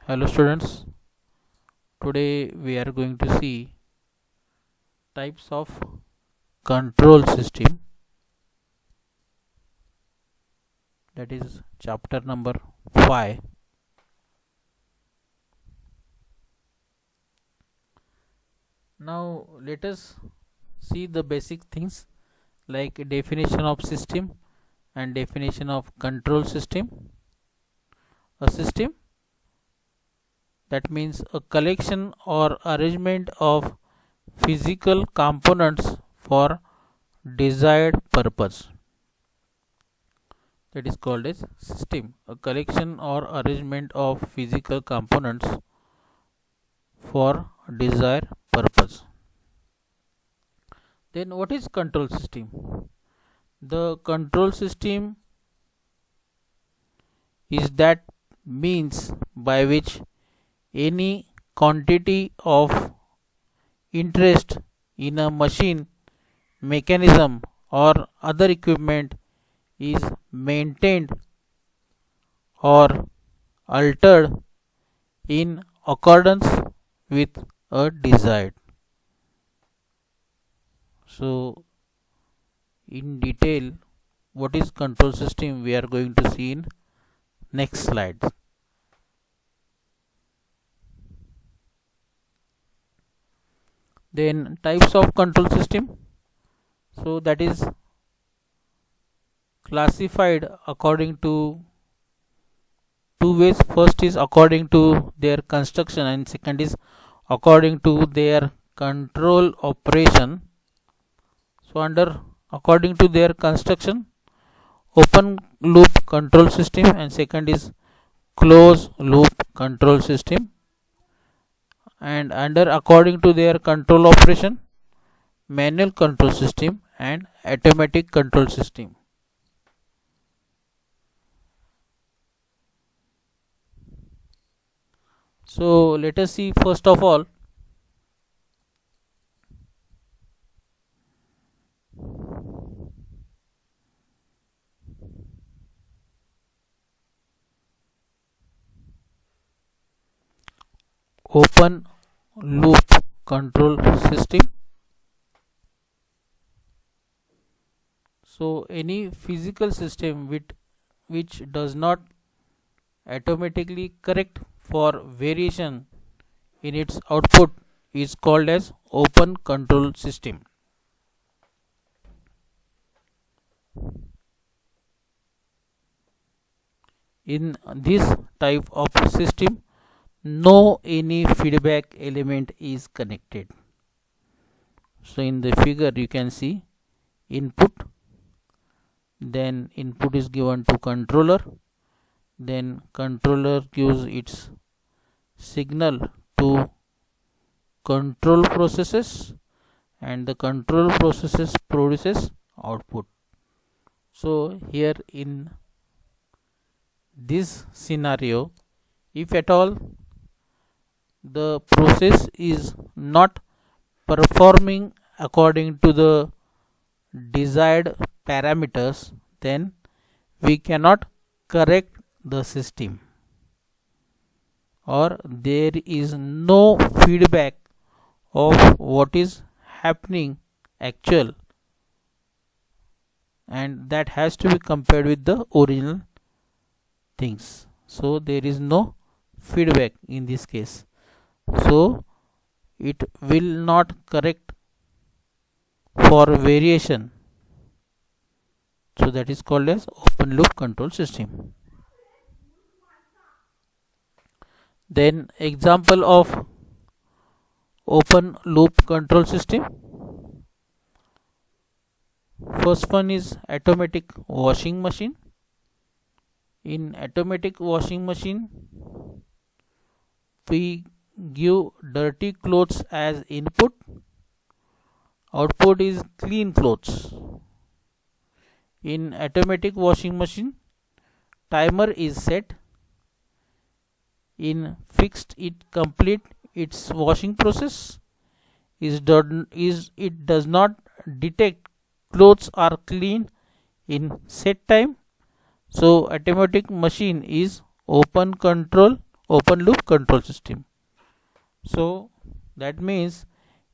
Hello students, today we are going to see types of control system, that is chapter number 5. Now let us see the basic things like definition of system and definition of control system. A system, that means a collection or arrangement of physical components for desired purpose, that is called as system. A collection or arrangement of physical components for desired purpose. Then what is control system? The control system is that means by which any quantity of interest in a machine, mechanism or other equipment is maintained or altered in accordance with a desired. So in detail what is control system we are going to see in next slide. Then types of control system, so that is classified according to two ways. First is according to their construction and second is according to their control operation. So under according to their construction, open loop control system, and second is closed loop control system. And under according to their control operation, manual control system and automatic control system. So let us see first of all open loop control system. So any physical system which does not automatically correct for variation in its output is called as open control system. In this type of system, no any feedback element is connected. So in the figure you can see input, then input is given to controller, then controller gives its signal to control processes, and the control processes produces output. So here in this scenario, if at all the process is not performing according to the desired parameters, then we cannot correct the system, or there is no feedback of what is happening actual, and that has to be compared with the original things. So there is no feedback in this case, so it will not correct for variation. So that is called as open loop control system. Then example of open loop control system, first one is automatic washing machine. In automatic washing machine, we give dirty clothes as input, output is clean clothes. In automatic washing machine, timer is set. In fixed it complete its washing process. It does not detect clothes are clean in set time. So automatic machine is open control open loop control system. So that means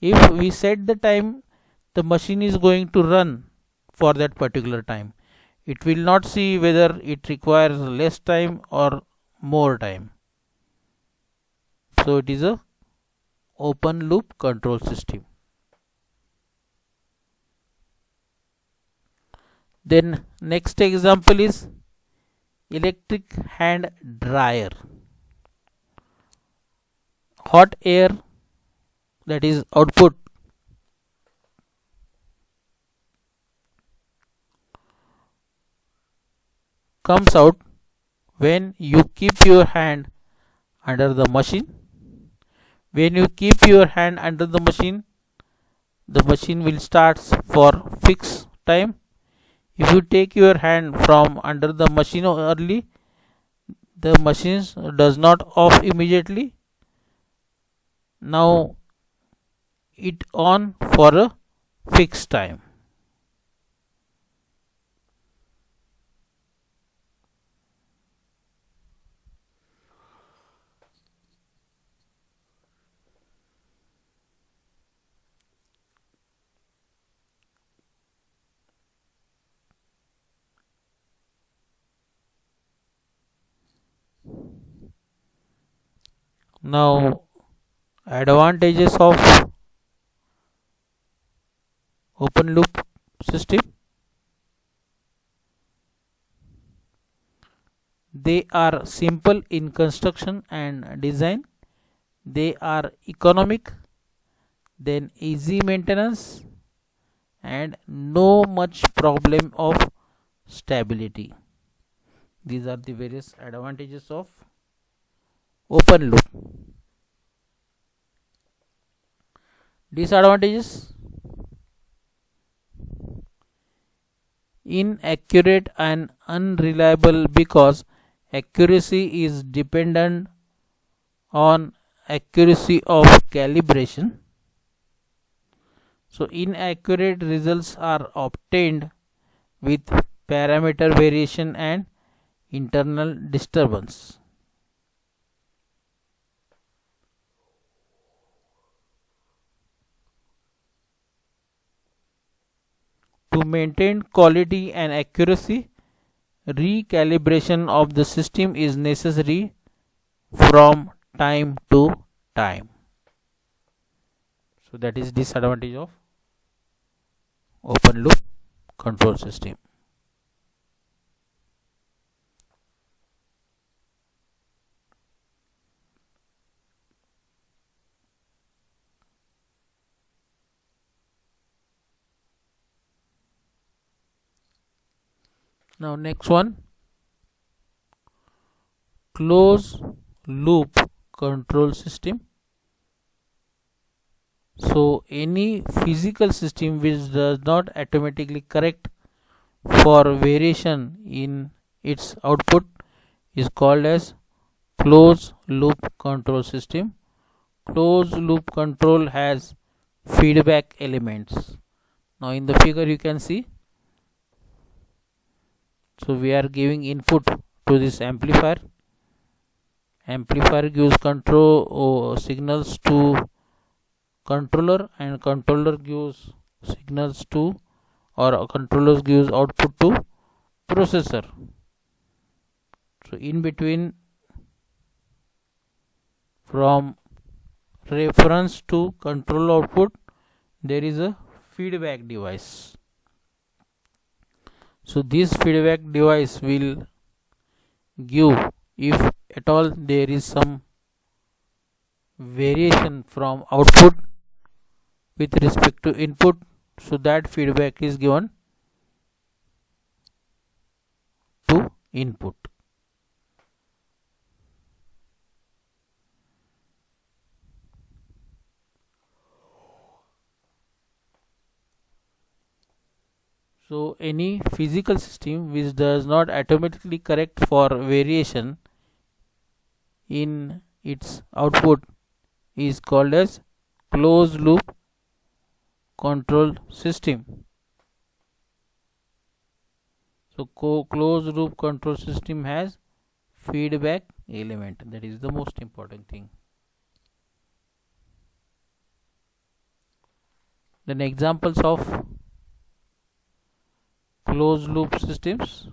if we set the time, the machine is going to run for that particular time. It will not see whether it requires less time or more time. So it is a open loop control system. Then next example is electric hand dryer. Hot air, that is output, comes out when you keep your hand under the machine. When you keep your hand under the machine will start for fixed time. If you take your hand from under the machine early, the machine does not off immediately. Now it on for a fixed time. Now advantages of open loop system: they are simple in construction and design, they are economic, then easy maintenance, and no much problem of stability. These are the various advantages of open loop. Disadvantages: inaccurate and unreliable because accuracy is dependent on accuracy of calibration. So inaccurate results are obtained with parameter variation and internal disturbance. To maintain quality and accuracy, recalibration of the system is necessary from time to time. So that is disadvantage of open loop control system. Now next one, closed loop control system. So any physical system which does not automatically correct for variation in its output is called as closed loop control system. Closed loop control has feedback elements. Now in the figure you can see, so we are giving input to this amplifier. Amplifier gives control signals to controller, and controller gives signals to, or controller gives output to processor. So in between, from reference to control output, there is a feedback device. So this feedback device will give, if at all there is some variation from output with respect to input, so that feedback is given to input. So any physical system which does not automatically correct for variation in its output is called as closed loop control system. So closed loop control system has feedback element. That is the most important thing. Then examples of closed loop systems.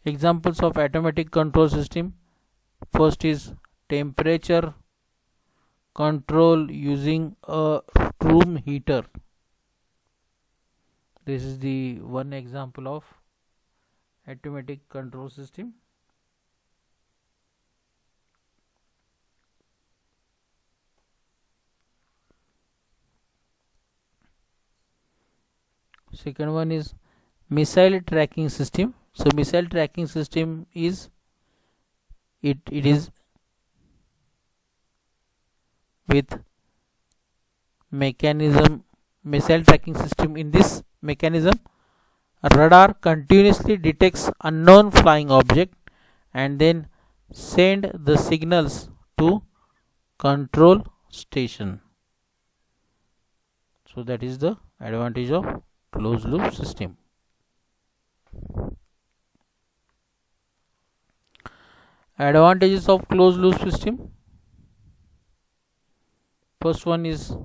Examples of automatic control system. First is temperature control using a room heater. This is the one example of automatic control system. Second one is missile tracking system. So missile tracking system is it is with mechanism. Missile tracking system, in this mechanism radar continuously detects unknown flying object and then send the signals to control station. So that is the advantage of closed loop system. Advantages of closed loop system. First one is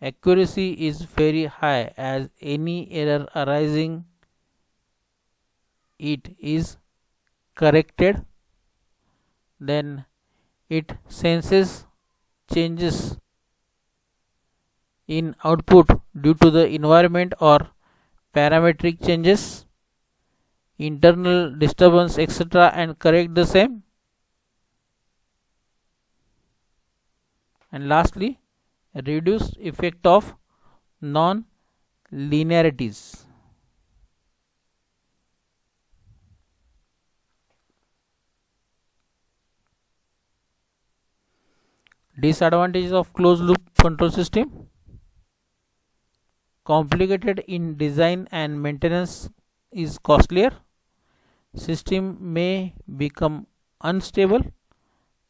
accuracy is very high, as any error arising it is corrected. Then it senses changes in output due to the environment or parametric changes, internal disturbance, etc., and correct the same. And lastly, reduced effect of non-linearities. Disadvantages of closed loop control system. Complicated in design and maintenance is costlier. System may become unstable.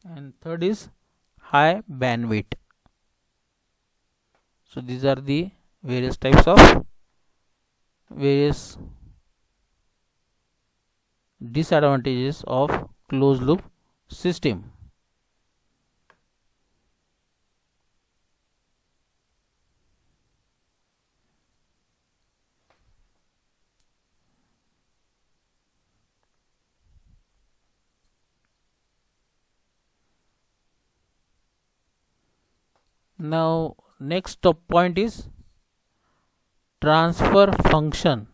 And third is high bandwidth. So these are the various types of various disadvantages of closed loop system. Now next point is transfer function.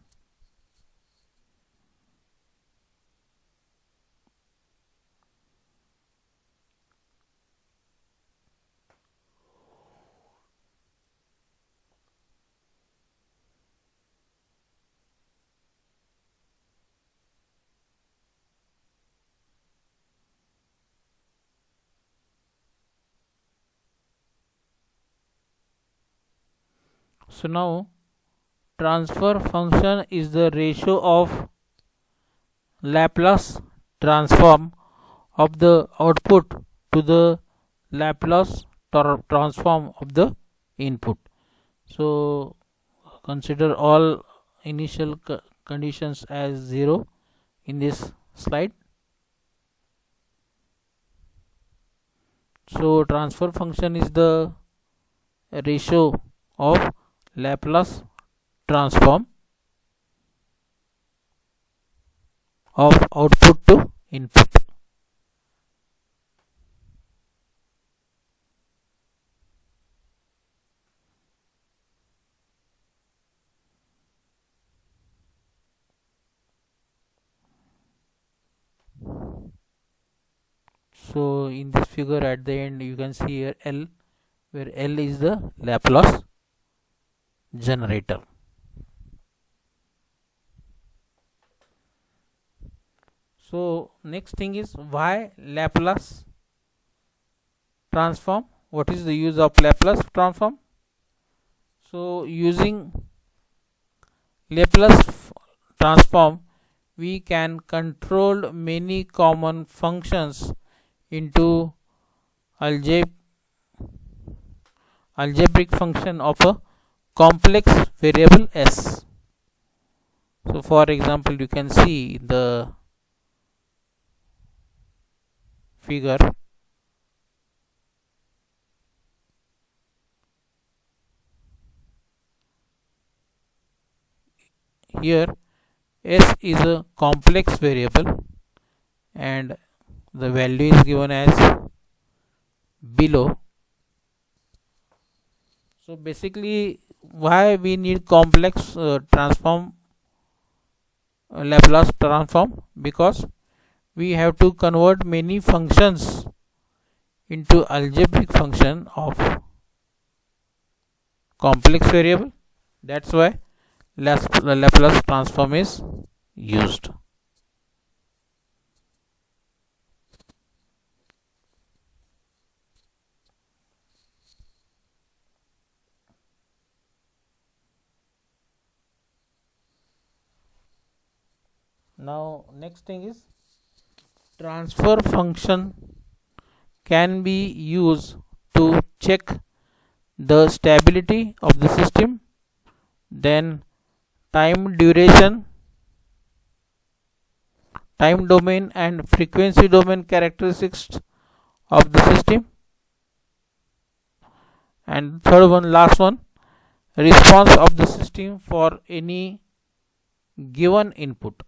So now transfer function is the ratio of Laplace transform of the output to the Laplace transform of the input. So consider all initial conditions as 0 in this slide. So transfer function is the ratio of Laplace transform of output to input. So in this figure at the end you can see here L, where L is the Laplace generator. So next thing is why Laplace transform. What is the use of Laplace transform? So using Laplace transform we can control many common functions into algebraic function of a complex variable s. So for example, you can see the figure. Here s is a complex variable and the value is given as below. So basically, why we need complex Laplace transform? Because we have to convert many functions into algebraic function of complex variable. That's why Laplace transform is used. Now next thing is transfer function can be used to check the stability of the system, then time duration, time domain and frequency domain characteristics of the system, and third one, last one, response of the system for any given input.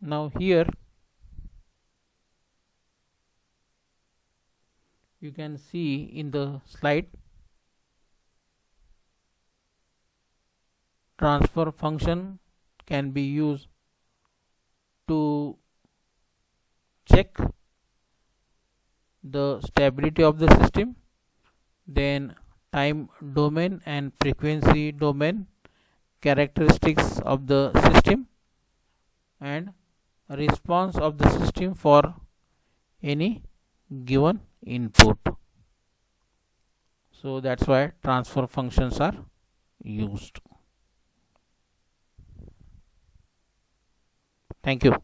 Now here you can see in the slide, transfer function can be used to check the stability of the system, then time domain and frequency domain characteristics of the system, and response of the system for any given input. So that's why transfer functions are used. Thank you.